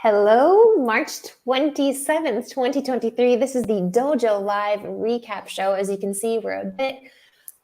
Hello, March 27th, 2023. This is the Dojo Live recap show. As you can see, we're a bit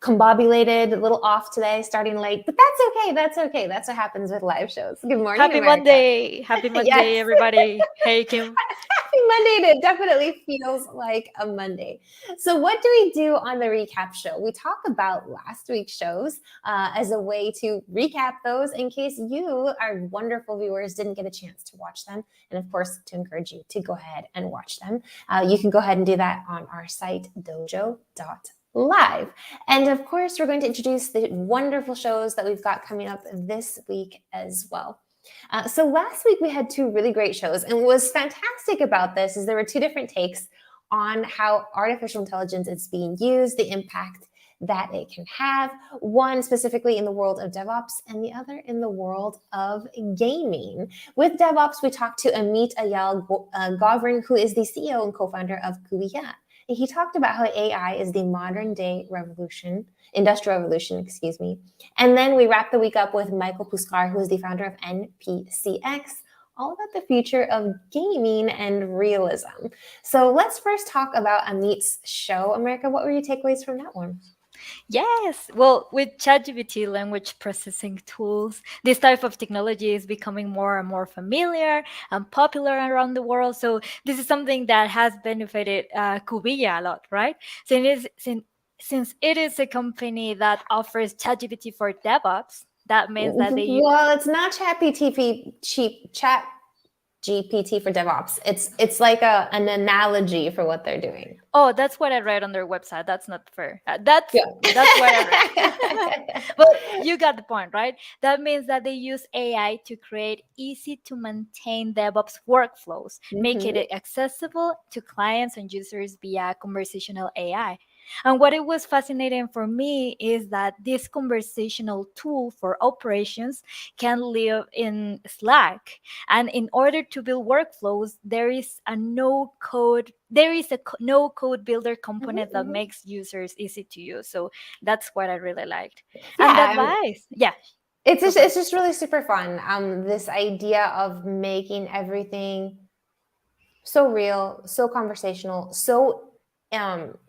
combobulated, a little off today, starting late, but that's okay. That's okay. That's what happens with live shows. Good morning, Happy America. Monday. Happy Monday, Yes. everybody. Hey, Kim. Happy Monday. It definitely feels like a Monday. So, what do we do on the recap show? We talk about last week's shows as a way to recap those in case you, our wonderful viewers, didn't get a chance to watch them. And of course, to encourage you to go ahead and watch them. You can go ahead and do that on our site, dojo.live. And of course, we're going to introduce the wonderful shows that we've got coming up this week as well. So last week we had two really great shows, and what was fantastic about this is there were two different takes on how artificial intelligence is being used, the impact that it can have, one specifically in the world of DevOps and the other in the world of gaming. With DevOps, we talked to Amit Ayal Govern, who is the CEO and co-founder of Kuya. And he talked about how AI is the modern day industrial revolution, excuse me. And then we wrap the week up with Michael Puskar, who is the founder of NPCX, all about the future of gaming and realism. So let's first talk about Amit's show. America, what were your takeaways from that one? Yes. Well, with ChatGPT language processing tools, this type of technology is becoming more and more familiar and popular around the world. So this is something that has benefited Kubiya a lot, right? So since it is a company that offers ChatGPT for DevOps, that means that they Well, it's not chat GPT for DevOps. It's like an analogy for what they're doing. Oh, that's what I read on their website. That's not fair. That's Yeah. that's what I read. But you got the point, right? That means that they use AI to create easy to maintain DevOps workflows, make Mhm. it accessible to clients and users via conversational AI. And what it was fascinating for me is that this conversational tool for operations can live in Slack. And in order to build workflows, there is a no code builder component that Mhm. makes users easy to use. So that's what I really liked. And the Yeah, advice, yeah, it's go just for it. it's just really super fun. This idea of making everything so real, so conversational, so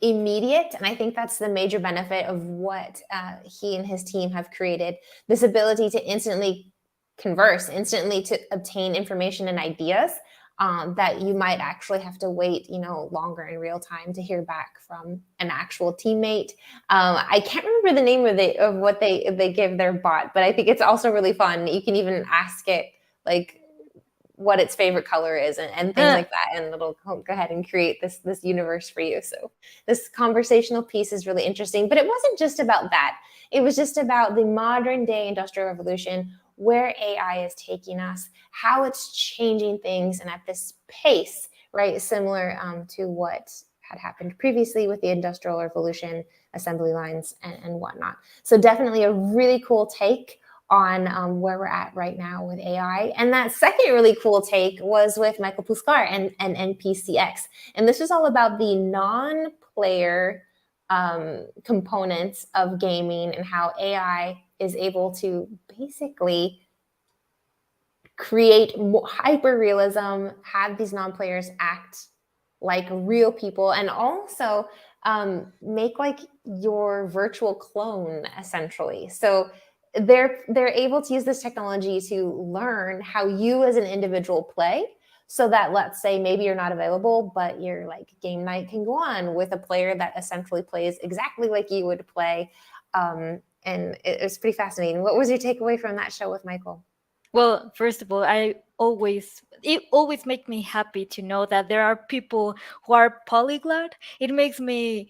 immediate, and I think that's the major benefit of what he and his team have created. This ability to instantly converse, instantly to obtain information and ideas that you might actually have to wait, longer in real time to hear back from an actual teammate. I can't remember the name of what they give their bot, but I think it's also really fun. You can even ask it like what its favorite color is and things like that, and it'll go ahead and create this universe for you. So this conversational piece is really interesting, but it wasn't just about that. It was just about the modern day industrial revolution, where AI is taking us, how it's changing things, and at this pace, right, similar to what had happened previously with the industrial revolution, assembly lines and whatnot. So definitely a really cool take on where we're at right now with AI. And that second really cool take was with Michael Puskar and NPCX. And this was all about the non-player components of gaming and how AI is able to basically create hyper realism, have these non-players act like real people, and also make like your virtual clone essentially. So they're able to use this technology to learn how you as an individual play, so that, let's say, maybe you're not available, but your like game night can go on with a player that essentially plays exactly like you would play. And it was pretty fascinating. What was your takeaway from that show with Michael? Well, first of all, it always makes me happy to know that there are people who are polyglot. It motivates me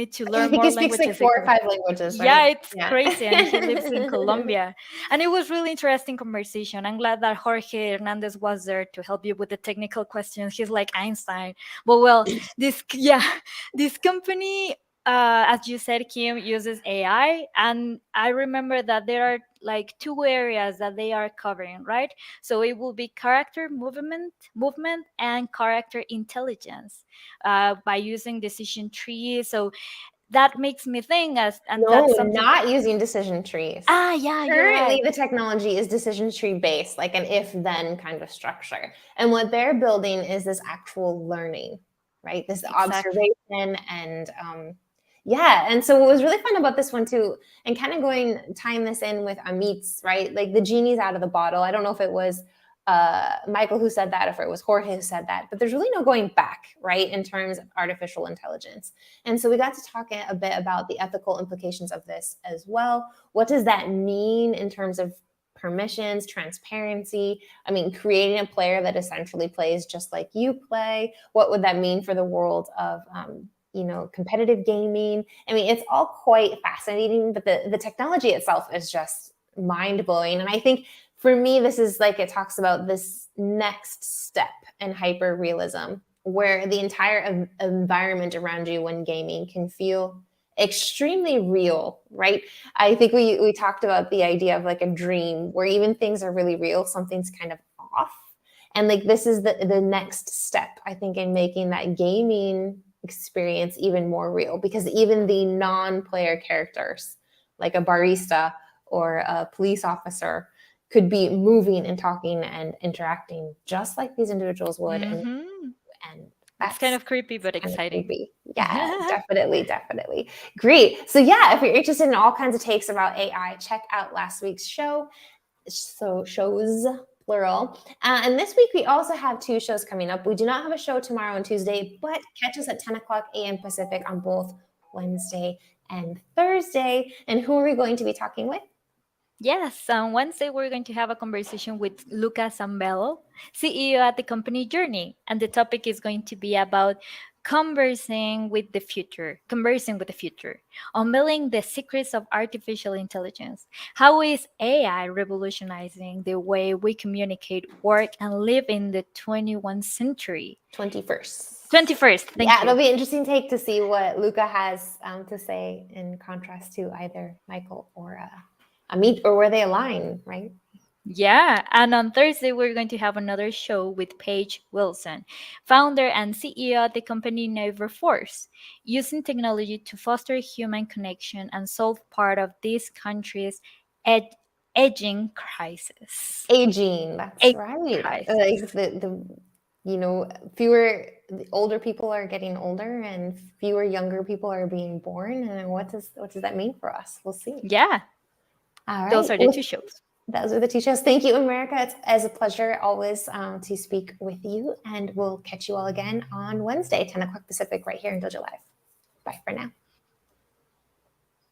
to I learn think more he speaks like languages. 4 or 5 languages, Yeah, right? it's Yeah. crazy, and he lives in Colombia. And it was really interesting conversation. I'm glad that Jorge Hernandez was there to help you with the technical questions. He's like Einstein. But well, this company, as you said, Kim, uses AI, and I remember that there are like two areas that they are covering, right? So it will be character movement, and character intelligence by using decision trees. So that makes me think and No, that's something. not using decision trees. Yeah, you're Currently, right. the technology is decision tree based, like an if then kind of structure. And what they're building is this actual learning, right? This Exactly. observation and yeah. And so what was really fun about this one too, and kind of tying this in with Amit's, right? Like the genie's out of the bottle. I don't know if it was Michael who said that, if it was Jorge who said that, but there's really no going back, right, in terms of artificial intelligence. And so we got to talk a bit about the ethical implications of this as well. What does that mean in terms of permissions, transparency? I mean, creating a player that essentially plays just like you play. What would that mean for the world of competitive gaming? I mean, it's all quite fascinating, but the technology itself is just mind blowing. And I think for me, this is like it talks about this next step in hyper realism, where the entire environment around you when gaming can feel extremely real, right? I think we talked about the idea of like a dream where even things are really real, something's kind of off. And like this is the next step, I think, in making that gaming experience even more real, because even the non-player characters, like a barista or a police officer, could be moving and talking and interacting just like these individuals would. And It's kind that's of creepy but kind of exciting. creepy. Yeah, definitely. Great. So yeah, if you're interested in all kinds of takes about AI, check out last week's show. So shows plural. And this week we also have 2 shows coming up. We do not have a show tomorrow and Tuesday, but catch us at 10 o'clock a.m. Pacific on both Wednesday and Thursday. And who are we going to be talking with? Yes, on Wednesday we're going to have a conversation with Luca Zambello, CEO at the company Journey, and the topic is going to be about conversing with the future, unveiling the secrets of artificial intelligence. How is AI revolutionizing the way we communicate, work, and live in the 21st century? 21st. 21st, thank Yeah, you. it'll be interesting take to see what Luca has to say in contrast to either Michael or Amit, or where they align, right? Yeah, and on Thursday, we're going to have another show with Paige Wilson, founder and CEO of the company Force, using technology to foster human connection and solve part of this country's ed- aging crisis. Aging, that's Aging right. Like crisis. fewer the older people are getting older and fewer younger people are being born. And what does that mean for us? We'll see. Yeah, All those right. are the Well, two shows. those are the 2 shows. Thank you, America. It's as a pleasure always to speak with you. And we'll catch you all again on Wednesday, 10 o'clock Pacific, right here in Dojo Live. Bye for now.